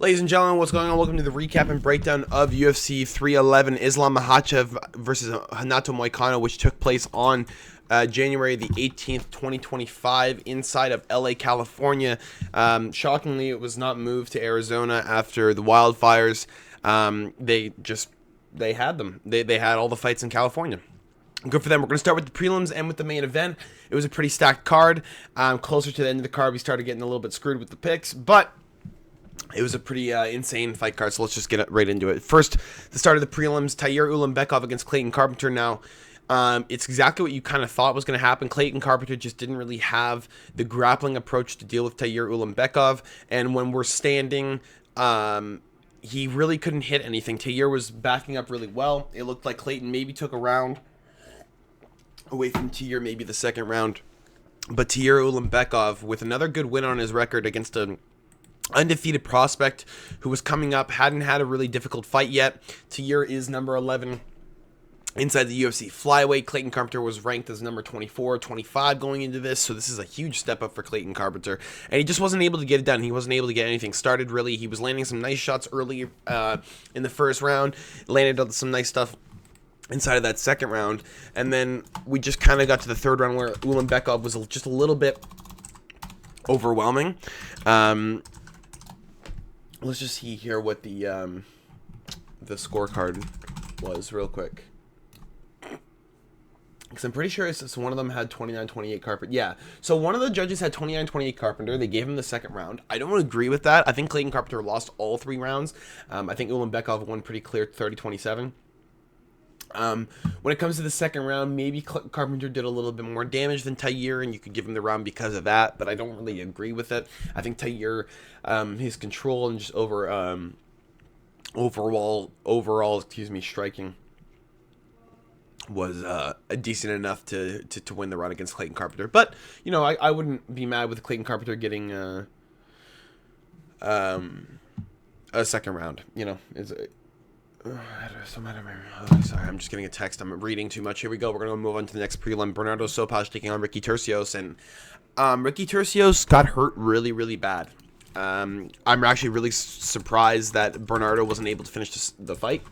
Ladies and gentlemen, what's going on? Welcome to the recap and breakdown of UFC 311 Islam Makhachev versus Renato Moicano, which took place on January the 18th, 2025, inside of LA, California. Shockingly, it was not moved to Arizona after the wildfires. They had them. They had all the fights in California. Good for them. We're going to start with the prelims and with the main event. It was a pretty stacked card. Closer to the end of the card, we started getting a little bit screwed with the picks, but it was a pretty insane fight card, so let's just get right into it. First, the start of the prelims, Tayyar Ulanbekov against Clayton Carpenter. Now, it's exactly what you kind of thought was going to happen. Clayton Carpenter just didn't really have the grappling approach to deal with Tayyar Ulanbekov, and when we're standing, he really couldn't hit anything. Tayyar was backing up really well. It looked like Clayton maybe took a round away from Tayyar, maybe the second round. But Tayyar Ulanbekov, with another good win on his record against an undefeated prospect who was coming up, hadn't had a really difficult fight yet. Tayyar is number 11 inside the UFC flyweight. Clayton Carpenter was ranked as number 24, 25 going into this, so this is a huge step up for Clayton Carpenter, and he just wasn't able to get it done. He wasn't able to get anything started, really. He was landing some nice shots early in the first round, landed some nice stuff inside of that second round, and then we just kind of got to the third round where Ulanbekov was just a little bit overwhelming. Let's just see here what the scorecard was real quick, because I'm pretty sure it's one of them had 29-28 Carpenter. Yeah, so one of the judges had 29-28 Carpenter. They gave him the second round. I don't agree with that. I think Clayton Carpenter lost all three rounds. I think Ulanbekov won pretty clear 30-27. When it comes to the second round, maybe Carpenter did a little bit more damage than Tayyar, and you could give him the round because of that, but I don't really agree with it. I think Tayyar, his control and just overall, striking was decent enough to win the round against Clayton Carpenter. But, you know, I wouldn't be mad with Clayton Carpenter getting a second round. You know, sorry, I'm just getting a text. I'm reading too much. Here we go. We're going to move on to the next prelim. Bernardo Sopaj taking on Ricky Turcios. And Ricky Turcios got hurt really, really bad. I'm actually really surprised that Bernardo wasn't able to finish the fight.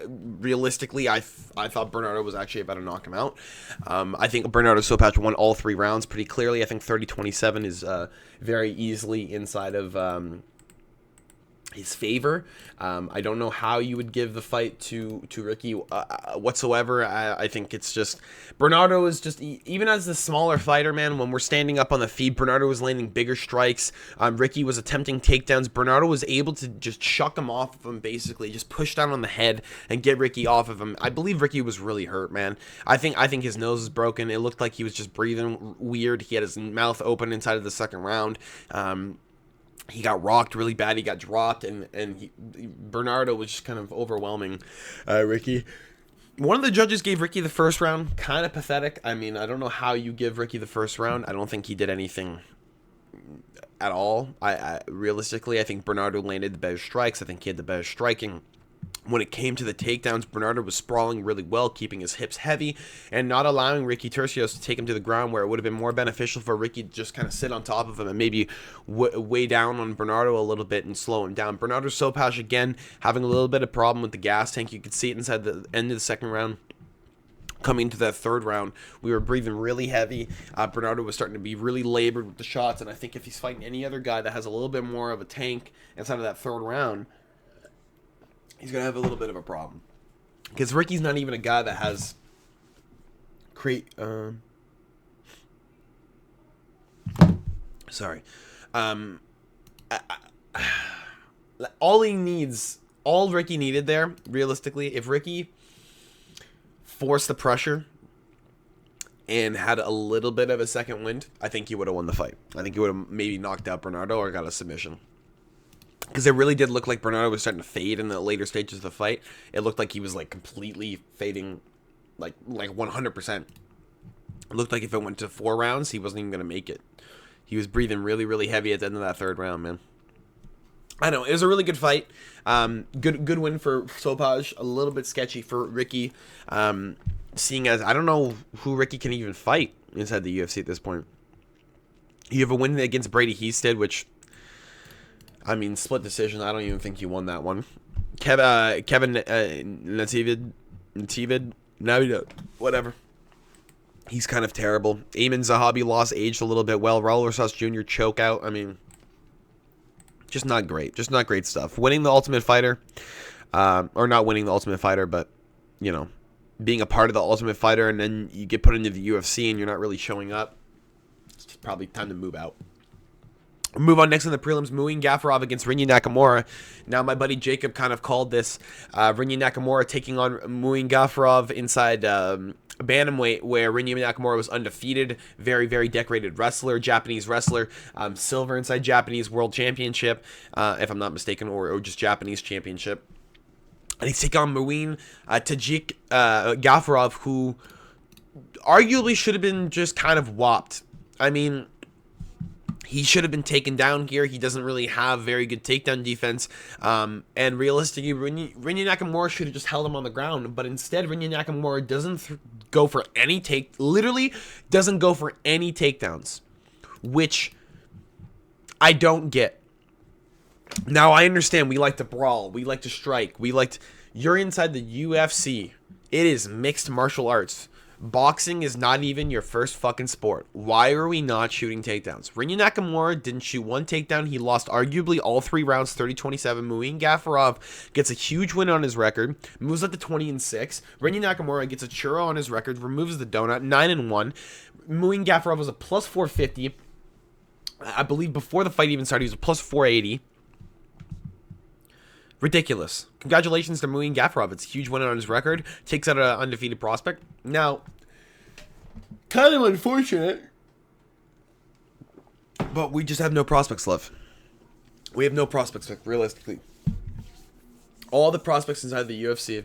Realistically, I thought Bernardo was actually about to knock him out. I think Bernardo Sopaj won all three rounds pretty clearly. I think 30-27 is very easily inside of his favor. I don't know how you would give the fight to Ricky whatsoever. I think it's just Bernardo is just, even as the smaller fighter, man, when we're standing up on the feet, Bernardo was landing bigger strikes. Ricky was attempting takedowns. Bernardo was able to just chuck him off of him, basically just push down on the head and get Ricky off of him. I believe Ricky was really hurt, man. I think his nose is broken. It looked like he was just breathing weird. He had his mouth open inside of the second round. He got rocked really bad. He got dropped, and Bernardo was just kind of overwhelming Ricky. One of the judges gave Ricky the first round. Kind of pathetic. I mean, I don't know how you give Ricky the first round. I don't think he did anything at all. Realistically, I think Bernardo landed the better strikes. I think he had the better striking. When it came to the takedowns, Bernardo was sprawling really well, keeping his hips heavy and not allowing Ricky Turcios to take him to the ground, where it would have been more beneficial for Ricky to just kind of sit on top of him and maybe weigh down on Bernardo a little bit and slow him down. Bernardo Sopaj, again, having a little bit of problem with the gas tank. You could see it inside the end of the second round. Coming into that third round, we were breathing really heavy. Bernardo was starting to be really labored with the shots, and I think if he's fighting any other guy that has a little bit more of a tank inside of that third round, he's going to have a little bit of a problem. Because Ricky's not even a guy that has all Ricky needed there, realistically, if Ricky forced the pressure and had a little bit of a second wind, I think he would have won the fight. I think he would have maybe knocked out Bernardo or got a submission. Because it really did look like Bernardo was starting to fade in the later stages of the fight. It looked like he was like completely fading, like 100%. It looked like if it went to 4 rounds, he wasn't even going to make it. He was breathing really, really heavy at the end of that third round, man. I know, it was a really good fight. Good win for Sopaj. A little bit sketchy for Ricky. Seeing as I don't know who Ricky can even fight inside the UFC at this point. You have a win against Brady Heasted, which I mean, split decision. I don't even think he won that one. Kevin Nativid, whatever. He's kind of terrible. Eamon Zahabi lost, aged a little bit well. Raul Rosas Jr. choke out. I mean, just not great. Just not great stuff. Winning the Ultimate Fighter, or not winning the Ultimate Fighter, but, you know, being a part of the Ultimate Fighter, and then you get put into the UFC and you're not really showing up. It's probably time to move out. Move on next in the prelims, Muin Gafurov against Rinya Nakamura. Now, my buddy Jacob kind of called this Rinya Nakamura taking on Muin Gafurov inside bantamweight, where Rinya Nakamura was undefeated. Very, very decorated wrestler, Japanese wrestler. Silver inside Japanese World Championship, if I'm not mistaken, or just Japanese Championship. And he's taking on Muin Tajik Gafurov, who arguably should have been just kind of whopped. I mean, he should have been taken down here. He doesn't really have very good takedown defense. And realistically, Rinya Nakamura should have just held him on the ground. But instead, Rinya Nakamura doesn't go for any literally doesn't go for any takedowns, which I don't get. Now, I understand we like to brawl. We like to strike. You're inside the UFC. It is mixed martial arts. Boxing is not even your first fucking sport. Why are we not shooting takedowns? Rinya Nakamura didn't shoot one takedown. He lost arguably all 3 rounds, 30-27. Muin Gafurov gets a huge win on his record, moves up to 20-6. Rinya Nakamura gets a churro on his record, removes the donut, 9-1. Muin Gafurov was a plus 450. I believe before the fight even started, he was a plus 480. Ridiculous. Congratulations to Muin Gafurov. It's a huge win on his record. Takes out an undefeated prospect. Now, kind of unfortunate, but we just have no prospects left. We have no prospects left, realistically. All the prospects inside the UFC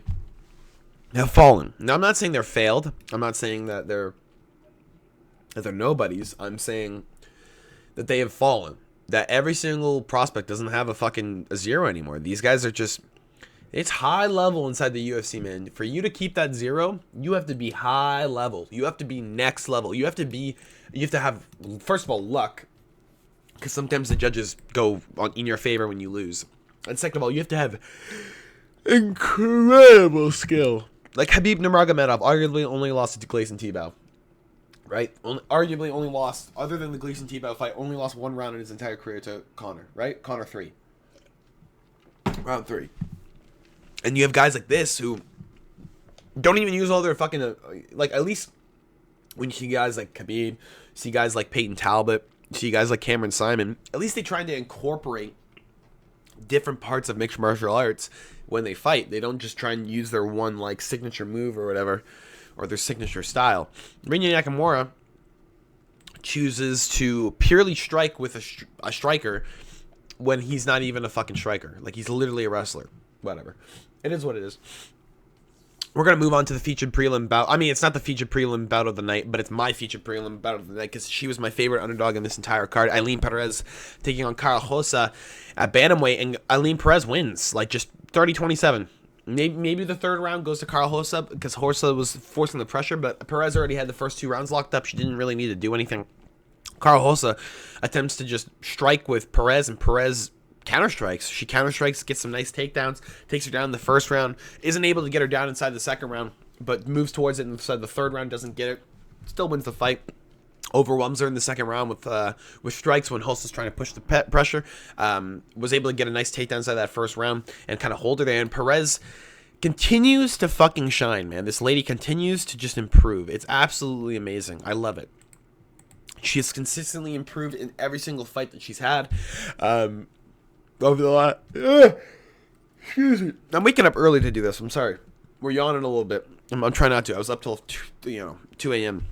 have fallen. Now, I'm not saying they're failed. I'm not saying that they're nobodies. I'm saying that they have fallen. That every single prospect doesn't have a 0 anymore. These guys are just, it's high level inside the UFC, man. For you to keep that 0, you have to be high level. You have to be next level. You have to have, first of all, luck. Because sometimes the judges go in your favor when you lose. And second of all, you have to have incredible skill. Like Khabib Nurmagomedov arguably only lost to Gleison Tibau. Right? Arguably only lost, other than the Gleison Tibau fight, only lost 1 round in his entire career to Conor, right? Conor 3. Round 3. And you have guys like this who don't even use all their fucking, like, at least when you see guys like Khabib, see guys like Peyton Talbott, see guys like Cameron Simon, at least they try to incorporate different parts of mixed martial arts when they fight. They don't just try and use their one, like, signature move or whatever, or their signature style. Rinya Nakamura chooses to purely strike with a striker when he's not even a fucking striker. Like, he's literally a wrestler. Whatever. It is what it is. We're going to move on to the featured prelim bout. I mean, it's not the featured prelim bout of the night, but it's my featured prelim bout of the night because she was my favorite underdog in this entire card. Eileen Perez taking on Carla Hossa at bantamweight, and Eileen Perez wins, like, just 30-27. Maybe the third round goes to Carla Hossa because Hossa was forcing the pressure, but Perez already had the first 2 rounds locked up. She didn't really need to do anything. Carla Hossa attempts to just strike with Perez, and Perez counterstrikes. She counterstrikes, gets some nice takedowns, takes her down in the first round, isn't able to get her down inside the second round, but moves towards it inside the third round, doesn't get it, still wins the fight. Overwhelms her in the second round with strikes when Hosa's trying to push the pressure. Was able to get a nice takedown inside that first round and kind of hold her there. And Perez continues to fucking shine, man. This lady continues to just improve. It's absolutely amazing. I love it. She has consistently improved in every single fight that she's had. Over the last... excuse me. I'm waking up early to do this. I'm sorry. We're yawning a little bit. I'm trying not to. I was up till 2 a.m.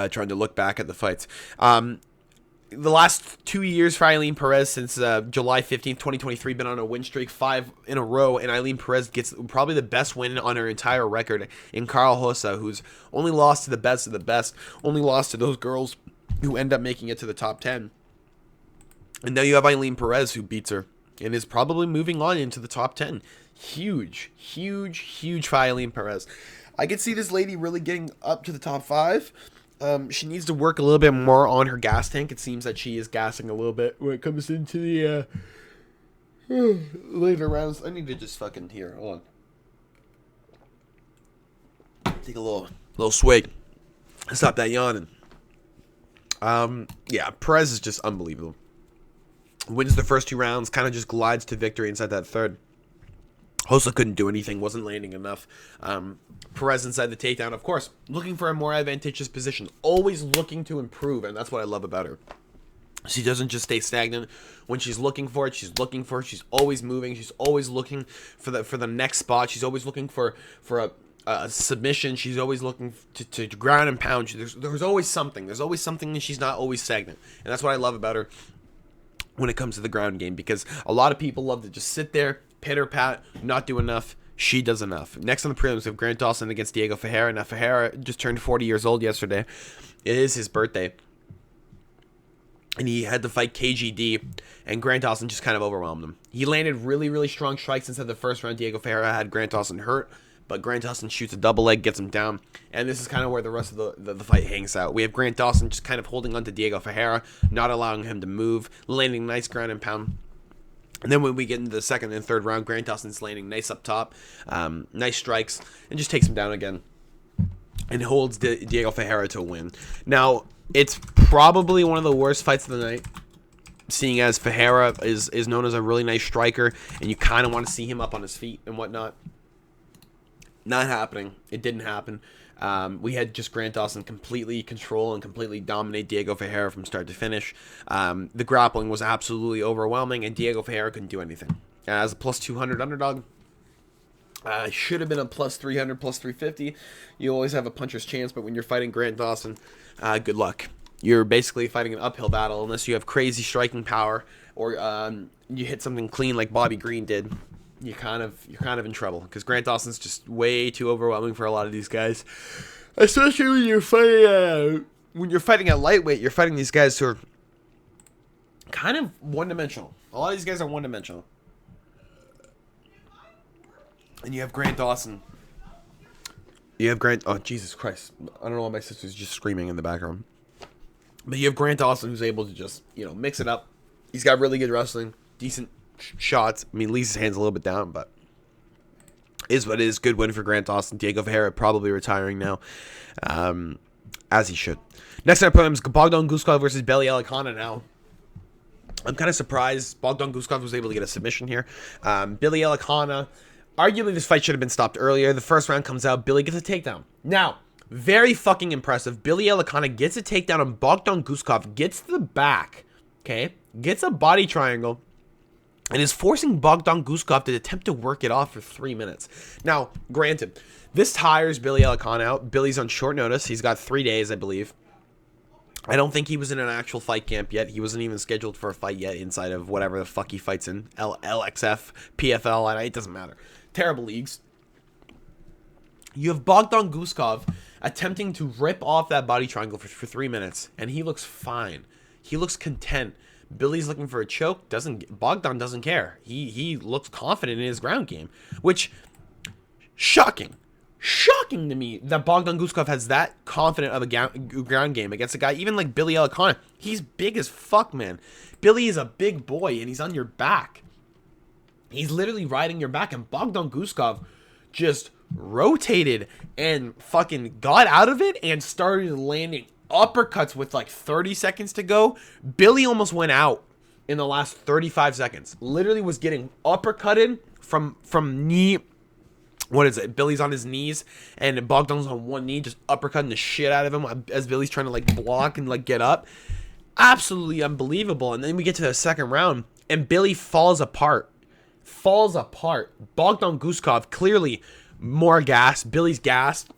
Trying to look back at the fights. The last 2 years for Eileen Perez since July 15th, 2023, been on a win streak, 5 in a row, and Eileen Perez gets probably the best win on her entire record in Carla Hossa, who's only lost to the best of the best, only lost to those girls who end up making it to the top 10. And now you have Eileen Perez who beats her and is probably moving on into the top 10. Huge, huge, huge for Eileen Perez. I could see this lady really getting up to the top 5. She needs to work a little bit more on her gas tank. It seems that she is gassing a little bit when it comes into the later rounds. I need to just fucking here. Hold on. Take a little swig. Stop that yawning. Yeah, Perez is just unbelievable. Wins the first 2 rounds, kind of just glides to victory inside that third. Hossa couldn't do anything, wasn't landing enough. Perez inside the takedown, of course, looking for a more advantageous position, always looking to improve, and that's what I love about her. She doesn't just stay stagnant. When she's looking for it, she's looking for it. She's always moving. She's always looking for the next spot. She's always looking for a submission. She's always looking to ground and pound. There's always something. There's always something, and she's not always stagnant. And that's what I love about her when it comes to the ground game, because a lot of people love to just sit there, pitter pat, not do enough. She does enough. Next on the prelims, we have Grant Dawson against Diego Ferreira. Now, Ferreira just turned 40 years old yesterday. It is his birthday. And he had to fight KGD, and Grant Dawson just kind of overwhelmed him. He landed really, really strong strikes inside the first round. Diego Ferreira had Grant Dawson hurt, but Grant Dawson shoots a double leg, gets him down, and this is kind of where the rest of the fight hangs out. We have Grant Dawson just kind of holding on to Diego Ferreira, not allowing him to move, landing nice ground and pound. And then when we get into the second and third round, Grant Dawson's landing nice up top, nice strikes, and just takes him down again, and holds Diego Ferreira to a win. Now, it's probably one of the worst fights of the night, seeing as Ferreira is known as a really nice striker, and you kind of want to see him up on his feet and whatnot. Not happening. It didn't happen. We had just Grant Dawson completely control and completely dominate Diego Ferreira from start to finish. The grappling was absolutely overwhelming, and Diego Ferreira couldn't do anything. As a plus 200 underdog, should have been a plus 300, plus 350. You always have a puncher's chance, but when you're fighting Grant Dawson, good luck. You're basically fighting an uphill battle unless you have crazy striking power or you hit something clean like Bobby Green did. You're kind of in trouble, because Grant Dawson's just way too overwhelming for a lot of these guys, especially when you're fighting at lightweight. You're fighting these guys who are kind of one-dimensional. A lot of these guys are one-dimensional, and you have Grant Dawson. Oh, Jesus Christ! I don't know why my sister's just screaming in the background, but you have Grant Dawson who's able to just mix it up. He's got really good wrestling, decent shots. I mean, leaves his hands a little bit down, but is what it is. Good win for Grant Dawson. Diego Ferreira probably retiring now, as he should. Next up, Bogdan Guskov versus Belly Alicana. Now, I'm kind of surprised Bogdan Guskov was able to get a submission here. Billy Alicana, arguably this fight should have been stopped earlier. The first round comes out, Billy gets a takedown. Now, very fucking impressive. Billy Alicana gets a takedown, and Bogdan Guskov gets to the back, okay, gets a body triangle, and is forcing Bogdan Guskov to attempt to work it off for 3 minutes. Now, granted, this tires Billy Alicana out. Billy's on short notice. He's got 3 days, I believe. I don't think he was in an actual fight camp yet. He wasn't even scheduled for a fight yet inside of whatever the fuck he fights in. LXF, PFL, it doesn't matter. Terrible leagues. You have Bogdan Guskov attempting to rip off that body triangle for 3 minutes, and he looks fine. He looks content. Billy's looking for a choke. Bogdan doesn't care. He looks confident in his ground game, which shocking to me that Bogdan Guskov has that confident of a ground game against a guy even like Billy Alicana. He's big as fuck, man. Billy is a big boy, and he's on your back. He's literally riding your back, and Bogdan Guskov just rotated and fucking got out of it and started landing uppercuts with like 30 seconds to go. Billy almost went out in the last 35 seconds. Literally was getting uppercutted from knee. What is it? Billy's on his knees, and Bogdan's on one knee, just uppercutting the shit out of him as Billy's trying to like block and like get up. Absolutely unbelievable. And then we get to the second round, and Billy falls apart. Bogdan Guskov clearly more gas. Billy's gassed.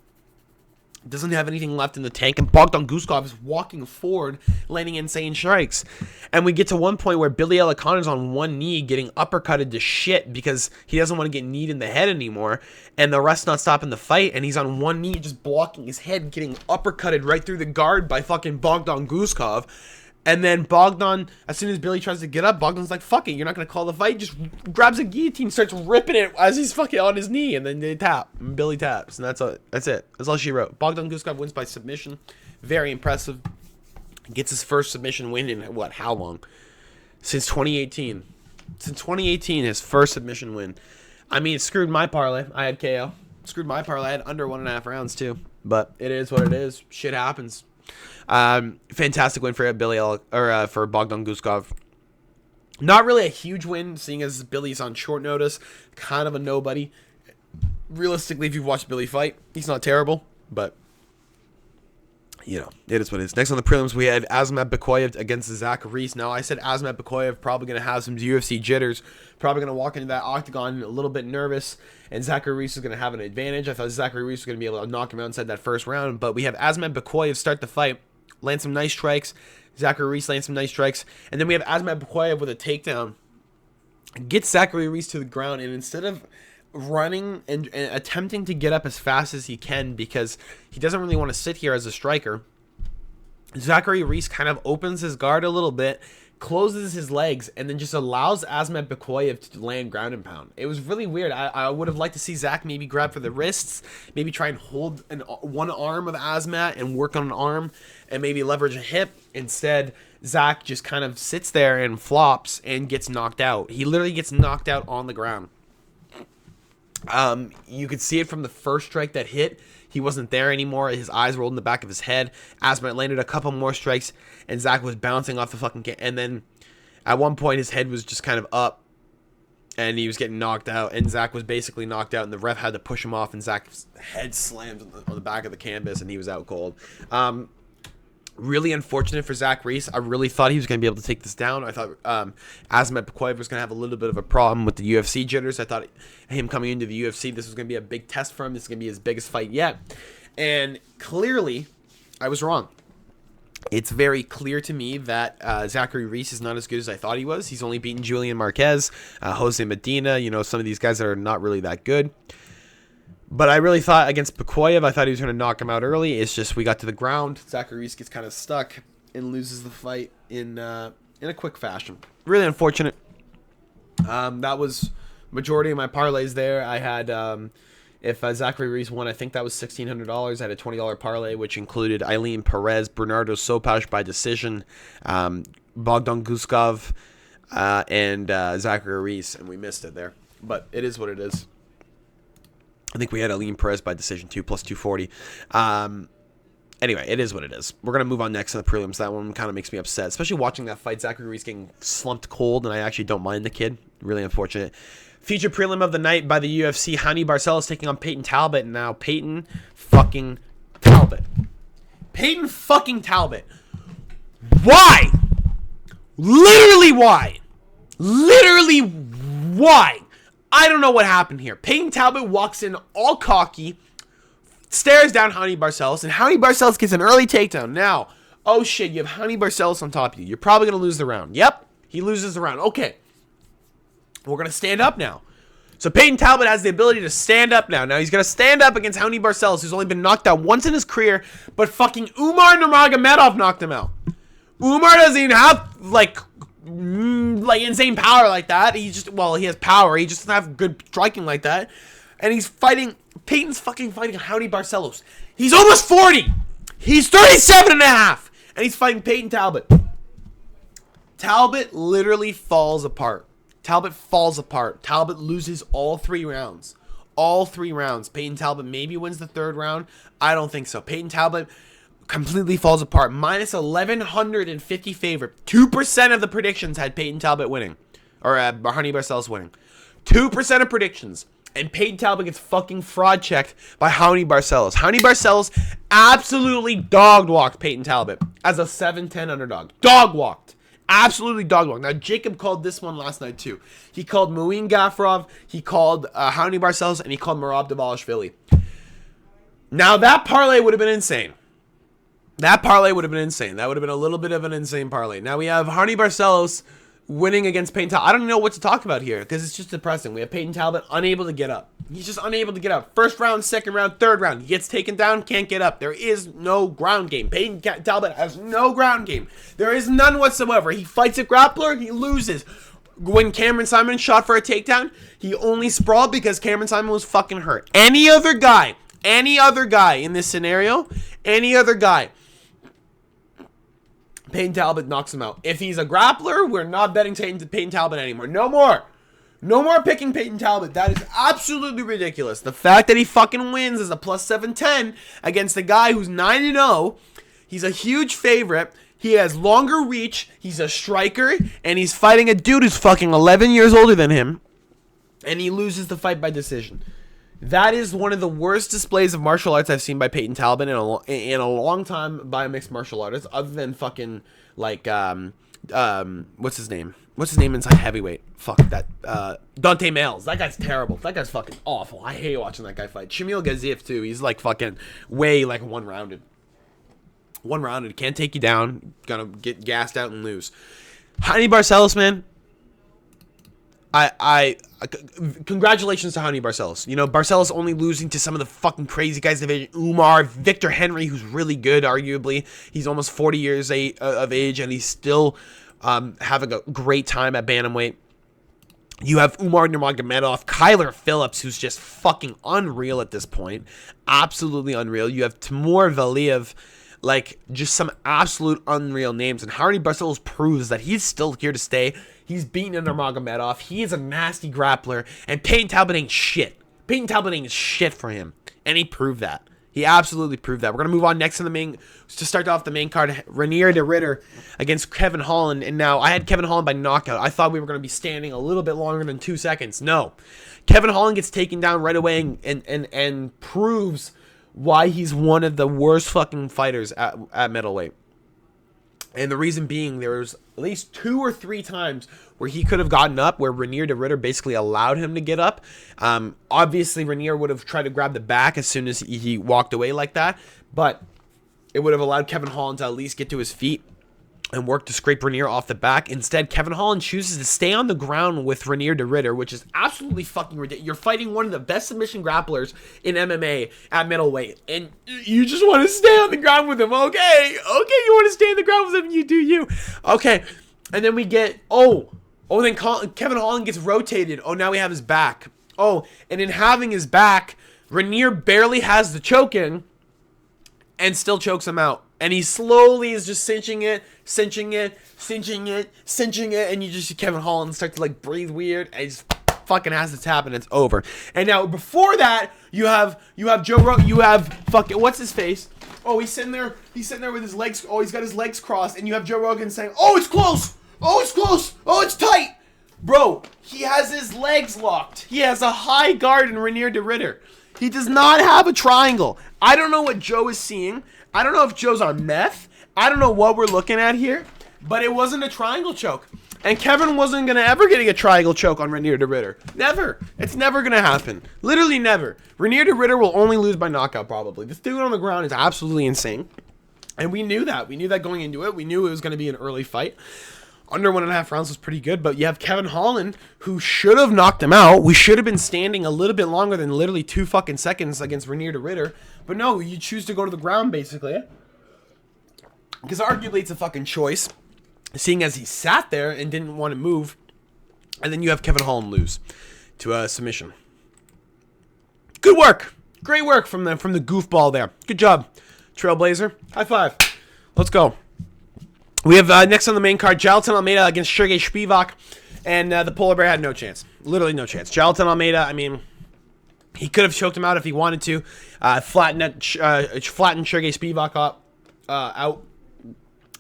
Doesn't have anything left in the tank, and Bogdan Guskov is walking forward, landing insane strikes. And we get to one point where Billy Alicana is on one knee getting uppercutted to shit because he doesn't want to get kneed in the head anymore, and the rest not stopping the fight, and he's on one knee just blocking his head, getting uppercutted right through the guard by fucking Bogdan Guskov. And then Bogdan, as soon as Billy tries to get up, Bogdan's like, fuck it, you're not going to call the fight. Just grabs a guillotine, starts ripping it as he's fucking on his knee. And then they tap. And Billy taps. And that's it. That's all she wrote. Bogdan Guskov wins by submission. Very impressive. Gets his first submission win in, what, how long? Since 2018. Since 2018, his first submission win. I mean, it screwed my parlay. I had KO. Screwed my parlay. I had under 1.5 rounds, too. But it is what it is. Shit happens. Fantastic win for for Bogdan Guskov. Not really a huge win, seeing as Billy's on short notice. Kind of a nobody. Realistically, if you've watched Billy fight, he's not terrible. But, you know, it is what it is. Next on the prelims, we had Azamat Bekoyev against Zach Reese. Now, I said Azamat Bekoyev probably going to have some UFC jitters. Probably going to walk into that octagon a little bit nervous. And Zachary Reese is going to have an advantage. I thought Zachary Reese was going to be able to knock him out inside that first round. But we have Azamat Bekoyev start the fight. Land some nice strikes. Zachary Reese lands some nice strikes. And then we have Azamat Bekoyev with a takedown. Gets Zachary Reese to the ground. And instead of running and attempting to get up as fast as he can, because he doesn't really want to sit here as a striker, Zachary Reese kind of opens his guard a little bit, closes his legs, and then just allows Azamat Bekoyev to land ground and pound. It was really weird. I would have liked to see Zach maybe grab for the wrists, maybe try and hold one arm of Azamat and work on an arm, and maybe leverage a hip. Instead, Zach just kind of sits there and flops and gets knocked out. He literally gets knocked out on the ground. You could see it from the first strike that hit. He wasn't there anymore. His eyes rolled in the back of his head. Azamat landed a couple more strikes, and Zach was bouncing off the fucking and then at one point his head was just kind of up, and he was getting knocked out, and Zach was basically knocked out, and the ref had to push him off, and Zach's head slammed on the back of the canvas, and he was out cold. Really unfortunate for Zach Reese. I really thought he was going to be able to take this down. I thought Azamat Bekoyev was going to have a little bit of a problem with the UFC jitters. I thought him coming into the UFC, this was going to be a big test for him. This is going to be his biggest fight yet. And clearly, I was wrong. It's very clear to me that Zachary Reese is not as good as I thought he was. He's only beaten Julian Marquez, Jose Medina, some of these guys that are not really that good. But I really thought against Bekoyev, I thought he was going to knock him out early. It's just we got to the ground. Zachary Reese gets kind of stuck and loses the fight in a quick fashion. Really unfortunate. That was majority of my parlays there. I had, if Zachary Reese won, I think that was $1,600. I had a $20 parlay, which included Eileen Perez, Bernardo Sopash by decision, Bogdan Guskov, and Zachary Reese, and we missed it there. But it is what it is. I think we had Eileen Perez by decision too, plus 240. Anyway, it is what it is. We're going to move on next to the prelims. That one kind of makes me upset, especially watching that fight. Zachary Reese getting slumped cold, and I actually don't mind the kid. Really unfortunate. Feature prelim of the night by the UFC. Hani Barcelos taking on Peyton Talbott. Now, Peyton fucking Talbott. Peyton fucking Talbott. Why? Literally why? Literally why? I don't know what happened here. Peyton Talbott walks in all cocky, stares down Hani Barcelos, and Hani Barcelos gets an early takedown. Now, oh shit, you have Hani Barcelos on top of you. You're probably going to lose the round. Yep, he loses the round. Okay, we're going to stand up now. So Peyton Talbott has the ability to stand up now. Now he's going to stand up against Hani Barcelos, who's only been knocked out once in his career, but fucking Umar Nurmagomedov knocked him out. Umar doesn't even have, like insane power like that. He has power. He just doesn't have good striking like that. And Peyton's fucking fighting Hani Barcelos. He's almost 40. He's 37 and a half. And he's fighting Peyton Talbott. Talbott literally falls apart. Talbott falls apart. Talbott loses all 3 rounds. All 3 rounds. Peyton Talbott maybe wins the 3rd round. I don't think so. Peyton Talbott completely falls apart. Minus 1,150 favorite. 2% of the predictions had Peyton Talbot winning. Or Hani Barcelos winning. 2% of predictions. And Peyton Talbot gets fucking fraud checked by Hani Barcelos. Hani Barcelos absolutely dog-walked Peyton Talbot as a 7-10 underdog. Dog-walked. Absolutely dog-walked. Now, Jacob called this one last night, too. He called Muin Gafurov, he called Hani Barcelos, and he called Merab Dvalishvili. Now, that parlay would have been insane. That parlay would have been insane. That would have been a little bit of an insane parlay. Now we have Hani Barcelos winning against Peyton Talbot. I don't know what to talk about here because it's just depressing. We have Peyton Talbot unable to get up. He's just unable to get up. 1st round, 2nd round, 3rd round. He gets taken down, can't get up. There is no ground game. Peyton Talbot has no ground game. There is none whatsoever. He fights a grappler, he loses. When Cameron Simon shot for a takedown, he only sprawled because Cameron Simon was fucking hurt. Any other guy in this scenario, any other guy Payton Talbott knocks him out. If he's a grappler, we're not betting Payton Talbot anymore. No more. No more picking Payton Talbot. That is absolutely ridiculous. The fact that he fucking wins is a plus 710 against the guy who's 9-0. He's a huge favorite. He has longer reach. He's a striker. And he's fighting a dude who's fucking 11 years older than him. And he loses the fight by decision. That is one of the worst displays of martial arts I've seen by Payton Talbot in a long time by a mixed martial artist, other than fucking, like, what's his name? What's his name inside heavyweight? Fuck that. Dante Males. That guy's terrible. That guy's fucking awful. I hate watching that guy fight. Shamil Gaziev, too. He's, like, fucking way, like, one-rounded. One-rounded. Can't take you down. Gonna get gassed out and lose. Jaime Barcelos, man. Congratulations to Jaime Barcelos. You know, Barcelos only losing to some of the fucking crazy guys in the division. Umar, Victor Henry, who's really good, arguably. He's almost 40 years of age, and he's still having a great time at bantamweight. You have Umar Nurmagomedov, Kyler Phillips, who's just fucking unreal at this point. Absolutely unreal. You have Timur Valiev. Like, just some absolute unreal names. And Jaime Barcelos proves that he's still here to stay. He's beaten Nurmagomedov. He is a nasty grappler. And Payton Talbot ain't shit. Payton Talbot ain't shit for him. And he proved that. He absolutely proved that. We're going to move on next to the main, to start off the main card. Rainier de Ritter against Kevin Holland. And now, I had Kevin Holland by knockout. I thought we were going to be standing a little bit longer than 2 seconds. No. Kevin Holland gets taken down right away and proves why he's one of the worst fucking fighters at middleweight. And the reason being, there was at least 2 or 3 times where he could have gotten up, where Rainier de Ritter basically allowed him to get up. Obviously, Rainier would have tried to grab the back as soon as he walked away like that, but it would have allowed Kevin Holland to at least get to his feet and work to scrape Rainier off the back. Instead, Kevin Holland chooses to stay on the ground with Rainier de Ritter, which is absolutely fucking ridiculous. You're fighting one of the best submission grapplers in MMA at middleweight, and you just want to stay on the ground with him. Okay, you want to stay on the ground with him, you do you. Okay, and then we get, then Kevin Holland gets rotated. Oh, now we have his back. Oh, and in having his back, Rainier barely has the choke in, and still chokes him out. And he slowly is just cinching it, and you just see Kevin Holland start to, like, breathe weird, and he just fucking has to tap, and it's over. And now, before that, you have Joe Rogan, you have fucking, what's his face? Oh, he's sitting there with his legs, he's got his legs crossed, and you have Joe Rogan saying, oh, it's close, oh, it's tight. Bro, he has his legs locked. He has a high guard in Rainier de Ritter. He does not have a triangle. I don't know what Joe is seeing. I don't know if Joe's on meth. I don't know what we're looking at here. But it wasn't a triangle choke. And Kevin wasn't going to ever get a triangle choke on Rainier de Ritter. Never. It's never going to happen. Literally never. Rainier de Ritter will only lose by knockout, probably. This dude on the ground is absolutely insane. And we knew that. We knew that going into it. We knew it was going to be an early fight. Under 1.5 rounds was pretty good, but you have Kevin Holland, who should have knocked him out. We should have been standing a little bit longer than literally 2 fucking seconds against Rainier de Ritter. But no, you choose to go to the ground, basically. Because arguably it's a fucking choice, seeing as he sat there and didn't want to move. And then you have Kevin Holland lose to a submission. Good work. Great work from the goofball there. Good job, Trailblazer. High five. Let's go. We have next on the main card, Jailton Almeida against Sergey Spivak, and the Polar Bear had no chance. Literally no chance. Jailton Almeida, I mean, he could have choked him out if he wanted to. Flattened Sergey Spivak out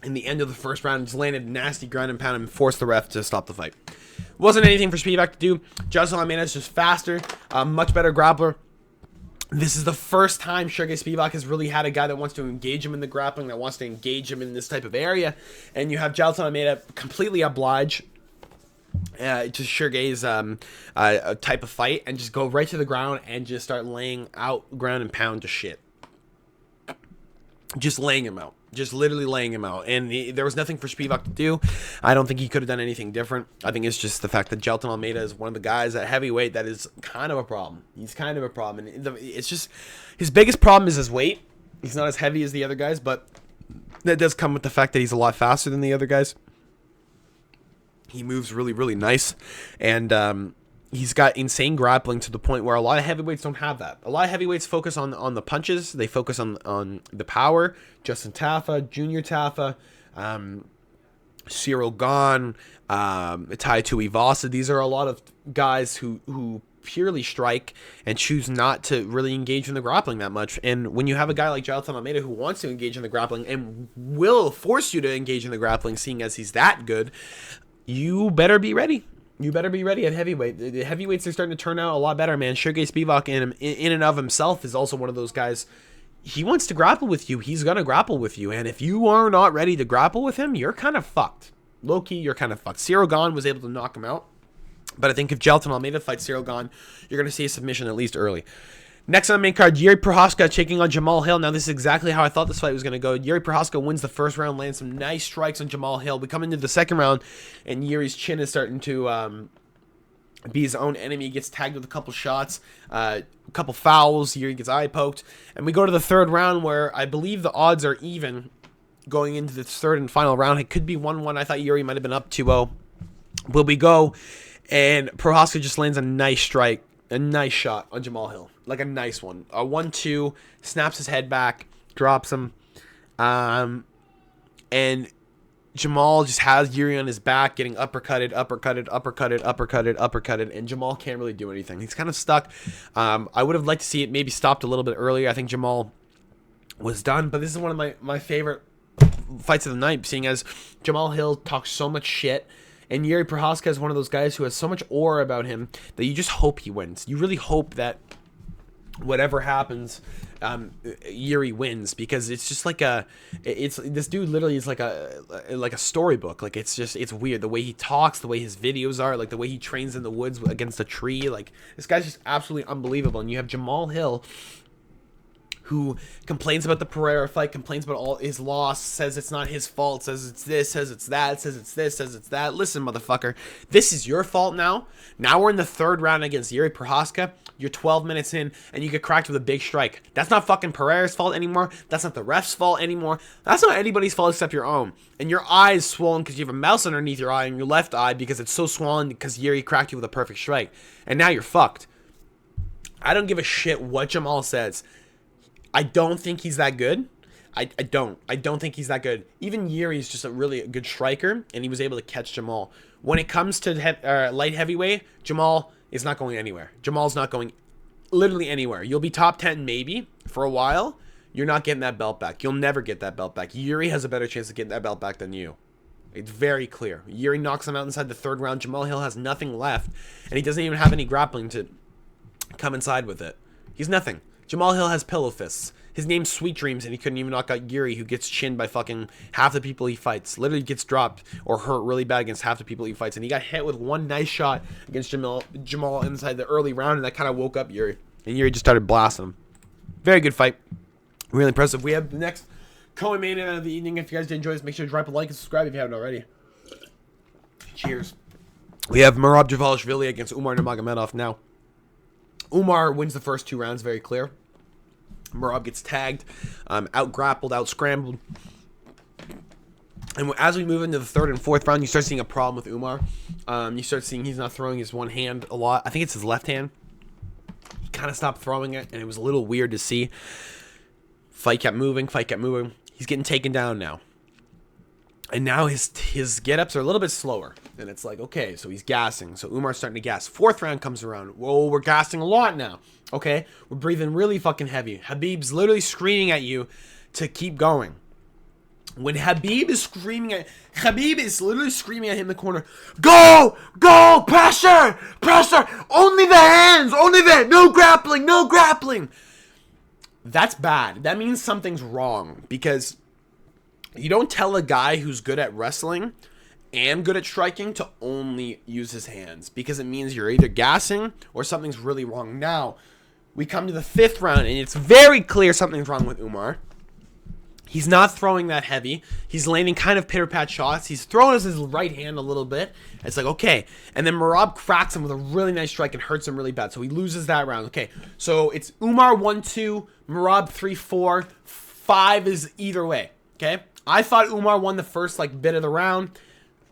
in the end of the first round. Just landed nasty ground and pound and forced the ref to stop the fight. Wasn't anything for Spivak to do. Jailton Almeida is just faster, much better grappler. This is the first time Sergey Spivak has really had a guy that wants to engage him in the grappling, that wants to engage him in this type of area. And you have Jailton Almeida completely oblige to Sergey's type of fight and just go right to the ground and just start laying out ground and pound to shit. Just laying him out. Just literally laying him out. And there was nothing for Spivak to do. I don't think he could have done anything different. I think it's just the fact that Jailton Almeida is one of the guys at heavyweight that is kind of a problem. He's kind of a problem. And it's just, his biggest problem is his weight. He's not as heavy as the other guys, but that does come with the fact that he's a lot faster than the other guys. He moves really, really nice. And he's got insane grappling to the point where a lot of heavyweights don't have that. A lot of heavyweights focus on the punches. They focus on the power. Justin Taffa, Junior Taffa, Cyril Gahn, Tai Tuivasa. These are a lot of guys who purely strike and choose not to really engage in the grappling that much. And when you have a guy like Jailton Almeida who wants to engage in the grappling and will force you to engage in the grappling, seeing as he's that good, you better be ready. You better be ready at heavyweight. The heavyweights are starting to turn out a lot better, man. Sergey Spivak in and of himself is also one of those guys. He wants to grapple with you. He's going to grapple with you. And if you are not ready to grapple with him, you're kind of fucked. Low-key, you're kind of fucked. Cyril Gahn was able to knock him out. But I think if Jailton Almeida fights Cyril Gahn, you're going to see a submission at least early. Next on the main card, Jiri Prochazka taking on Jamahal Hill. Now, this is exactly how I thought this fight was going to go. Jiri Prochazka wins the first round, lands some nice strikes on Jamahal Hill. We come into the second round, and Jiri's chin is starting to be his own enemy. He gets tagged with a couple shots, a couple fouls. Jiri gets eye poked. And we go to the third round, where I believe the odds are even going into the third and final round. It could be 1-1. I thought Jiri might have been up 2-0. Will we go? And Prochazka just lands a nice strike, a nice shot on Jamahal Hill. Like a nice one. A 1-2, snaps his head back, drops him. And Jamahal just has Jiri on his back, getting uppercutted, and Jamahal can't really do anything. He's kind of stuck. I would have liked to see it maybe stopped a little bit earlier. I think Jamahal was done, but this is one of my favorite fights of the night, seeing as Jamahal Hill talks so much shit. And Jiri Prochazka is one of those guys who has so much aura about him that you just hope he wins. You really hope that whatever happens, Jiri wins, because it's just like this dude literally is like a storybook. Like it's weird the way he talks, the way his videos are, like the way he trains in the woods against a tree. Like this guy's just absolutely unbelievable. And you have Jamahal Hill, who complains about the Pereira fight, complains about all his loss, says it's not his fault, says it's this, says it's that, says it's this, says it's that. Listen, motherfucker, this is your fault now. Now we're in the third round against Jiri Prochazka. You're 12 minutes in, and you get cracked with a big strike. That's not fucking Pereira's fault anymore. That's not the ref's fault anymore. That's not anybody's fault except your own. And your eye is swollen because you have a mouse underneath your eye, and your left eye because it's so swollen because Jiri cracked you with a perfect strike. And now you're fucked. I don't give a shit what Jamahal says. I don't think he's that good. I don't think he's that good. Even Jiri is just a really good striker, and he was able to catch Jamahal. When it comes to light heavyweight, Jamahal is not going anywhere. Jamal's not going literally anywhere. You'll be top 10 maybe for a while. You're not getting that belt back. You'll never get that belt back. Jiri has a better chance of getting that belt back than you. It's very clear. Jiri knocks him out inside the third round. Jamahal Hill has nothing left, and he doesn't even have any grappling to come inside with it. He's nothing. Jamahal Hill has pillow fists. His name's Sweet Dreams, and he couldn't even knock out Jiri, who gets chinned by fucking half the people he fights. Literally gets dropped or hurt really bad against half the people he fights. And he got hit with one nice shot against Jamahal inside the early round, and that kind of woke up Jiri. And Jiri just started blasting him. Very good fight. Really impressive. We have the next co-main event of the evening. If you guys did enjoy this, make sure to drop a like and subscribe if you haven't already. Cheers. We have Merab Dvalishvili against Umar Nurmagomedov now. Umar wins the first 2 rounds, very clear. Merab gets tagged, out-grappled, out-scrambled. And as we move into the third and fourth round, you start seeing a problem with Umar. You start seeing he's not throwing his one hand a lot. I think it's his left hand. He kind of stopped throwing it, and it was a little weird to see. Fight kept moving. He's getting taken down now. And now his get-ups are a little bit slower. And it's like, okay, so he's gassing. So Umar's starting to gas. Fourth round comes around. Whoa, we're gassing a lot now. Okay? We're breathing really fucking heavy. Khabib's literally screaming at you to keep going. When Khabib is literally screaming at him in the corner, go! Go! Pressure! Pressure! Only the hands! Only the... No grappling! That's bad. That means something's wrong. Because... you don't tell a guy who's good at wrestling and good at striking to only use his hands, because it means you're either gassing or something's really wrong. Now, we come to the fifth round, and it's very clear something's wrong with Umar. He's not throwing that heavy. He's landing kind of pitter-pat shots. He's throwing his right hand a little bit. It's like, okay. And then Merab cracks him with a really nice strike and hurts him really bad. So he loses that round. Okay, so it's Umar 1-2, Merab 3-4. 5 is either way, okay? I thought Umar won the first bit of the round.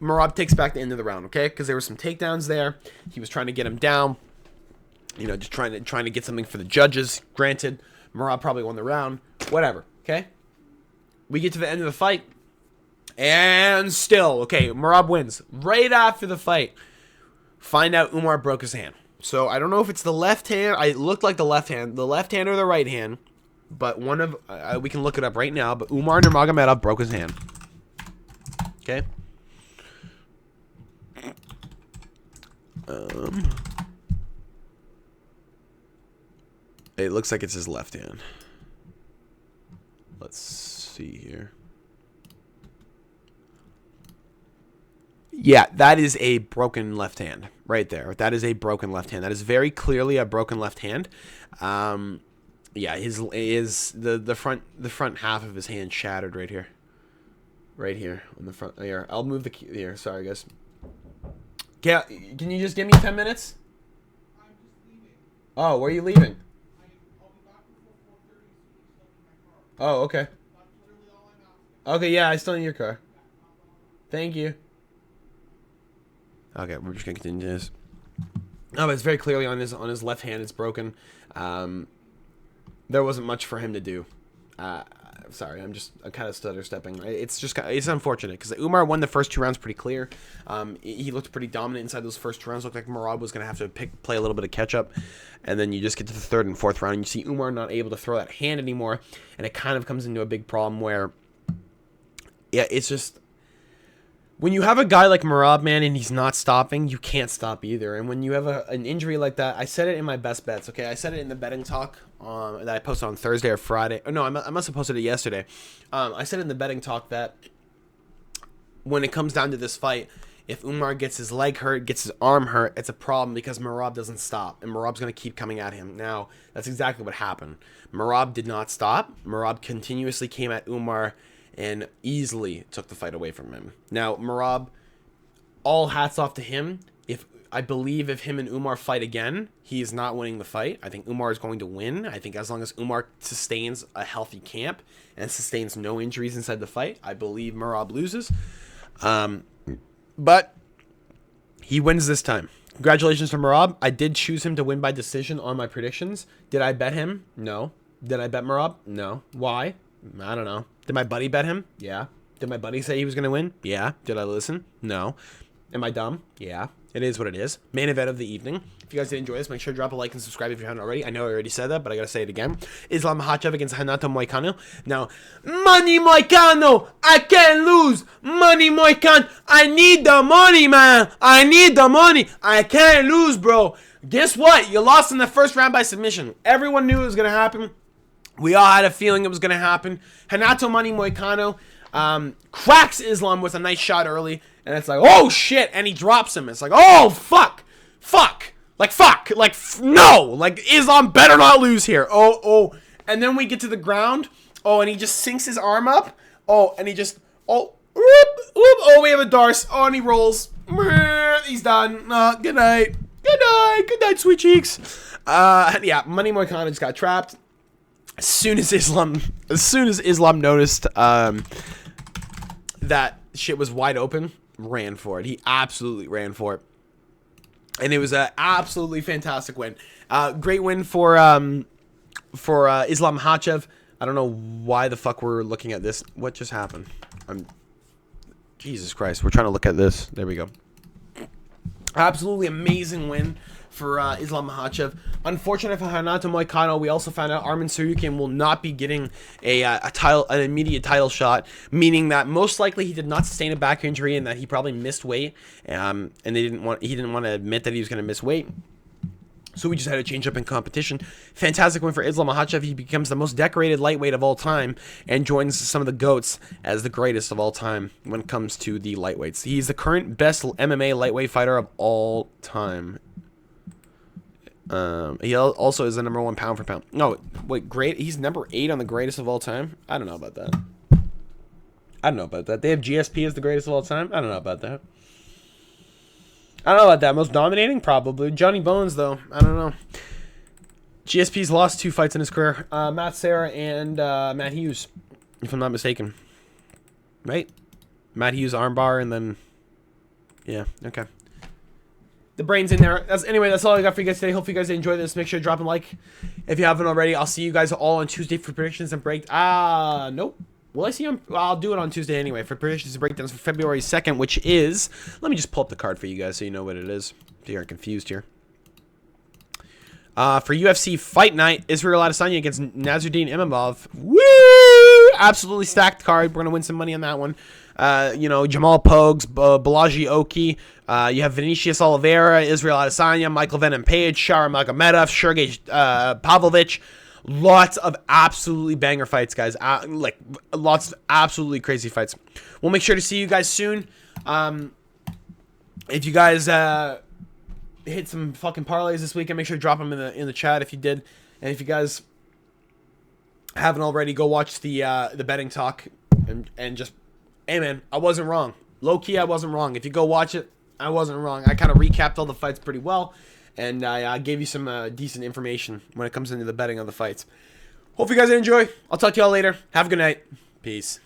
Merab takes back the end of the round, okay? Because there were some takedowns there. He was trying to get him down. You know, just trying to get something for the judges. Granted, Merab probably won the round. Whatever, okay? We get to the end of the fight, And still, okay, Merab wins. Right after the fight, find out Umar broke his hand. So I don't know if it's the left hand. It looked like the left hand or the right hand. But one of, we can look it up right now. But Umar Nurmagomedov broke his hand. Okay. It looks like it's his left hand. Let's see here. Yeah, that is a broken left hand right there. That is a broken left hand. That is very clearly a broken left hand. Yeah, the front half of his hand shattered right here. Right here on the front. Here, I'll move the key here. Sorry, guys. Can you just give me 10 minutes? I'm just leaving. Oh, where are you leaving? I'll be back before 4:30, so you still need my car. Oh, okay. That's literally all I'm asking. Okay, yeah, I still need your car. Thank you. Okay, we're just gonna continue this. Oh, but it's very clearly on his left hand. It's broken. There wasn't much for him to do. Sorry, I'm kind of stutter stepping. It's unfortunate because Umar won the first 2 rounds pretty clear. He looked pretty dominant inside those first 2 rounds. Looked like Merab was gonna have to play a little bit of catch up, and then you just get to the 3rd and 4th round, and you see Umar not able to throw that hand anymore, and it kind of comes into a big problem where, yeah, it's just. When you have a guy like Merab, man, and he's not stopping, you can't stop either. And when you have an injury like that, I said it in my best bets, okay? I said it in the betting talk that I posted on Thursday or Friday. Oh, no, I must have posted it yesterday. I said in the betting talk that when it comes down to this fight, if Umar gets his leg hurt, gets his arm hurt, it's a problem because Merab doesn't stop. And Merab's going to keep coming at him. Now, that's exactly what happened. Merab did not stop. Merab continuously came at Umar and easily took the fight away from him. Now, Merab, all hats off to him. I believe if him and Umar fight again, he is not winning the fight. I think Umar is going to win. I think as long as Umar sustains a healthy camp and sustains no injuries inside the fight, I believe Merab loses. But he wins this time. Congratulations to Merab. I did choose him to win by decision on my predictions. Did I bet him? No. Did I bet Merab? No. Why? I don't know. Did my buddy bet him? Yeah. Did my buddy say he was going to win? Yeah. Did I listen? No. Am I dumb? Yeah. It is what it is. Main event of the evening. If you guys did enjoy this, make sure to drop a like and subscribe if you haven't already. I know I already said that, but I got to say it again. Islam Makhachev against Renato Moicano. Now, money Moicano! I can't lose! Money Moicano! I need the money, man! I need the money! I can't lose, bro! Guess what? You lost in the first round by submission. Everyone knew it was going to happen. We all had a feeling it was going to happen. Renato Money Moicano cracks Islam with a nice shot early. And it's like, oh, shit. And he drops him. It's like, oh, fuck. Fuck. Like, fuck. Like, no. Like, Islam better not lose here. Oh. And then we get to the ground. Oh, and he just sinks his arm up. Oh, and he just, oh, we have a Darce. Oh, and he rolls. He's done. Good night. Good night. Good night, sweet cheeks. Yeah, Money Moicano just got trapped. As soon as Islam noticed that shit was wide open, ran for it. He absolutely ran for it, and it was an absolutely fantastic win. Great win for Islam Makhachev. I don't know why the fuck we're looking at this. What just happened? Jesus Christ. We're trying to look at this. There we go. Absolutely amazing win for Islam Makhachev. Unfortunate for Renato Moicano, we also found out Arman Tsarukyan will not be getting an immediate title shot, meaning that most likely he did not sustain a back injury and that he probably missed weight, and he didn't want to admit that he was going to miss weight. So we just had to change up in competition. Fantastic win for Islam Makhachev. He becomes the most decorated lightweight of all time and joins some of the GOATs as the greatest of all time when it comes to the lightweights. He's the current best MMA lightweight fighter of all time. He also is the #1 pound for pound. No, wait, great. He's number 8 on the greatest of all time. I don't know about that. They have GSP as the greatest of all time. I don't know about that. Most dominating, probably. Johnny Bones, though. I don't know. GSP's lost 2 fights in his career. Matt Serra and Matt Hughes, if I'm not mistaken. Right? Matt Hughes armbar and then... Yeah, okay. The brain's in there. Anyway, that's all I got for you guys today. Hope you guys enjoyed this. Make sure to drop a like if you haven't already. I'll see you guys all on Tuesday for predictions and break. Nope. Will I see him? Well, I'll do it on Tuesday anyway for predictions and breakdowns for February 2nd, which is... Let me just pull up the card for you guys so you know what it is. If you aren't confused here. For UFC Fight Night, Israel Adesanya against Nasruddin Imavov. Woo! Absolutely stacked card. We're going to win some money on that one. You know, Jamal Pogues, Balaji Oki. You have Vinicius Oliveira, Israel Adesanya, Michael Venom Page, Shara Magomedov, Sergey Pavlovich. Lots of absolutely banger fights, guys. Like, lots of absolutely crazy fights. We'll make sure to see you guys soon. If you guys hit some fucking parlays this weekend, make sure to drop them in the chat if you did. And if you guys haven't already, go watch the betting talk and just, hey man, I wasn't wrong. Low key, I wasn't wrong. If you go watch it, I wasn't wrong. I kind of recapped all the fights pretty well, and I gave you some decent information when it comes into the betting on the fights. Hope you guys enjoy. I'll talk to y'all later. Have a good night. Peace.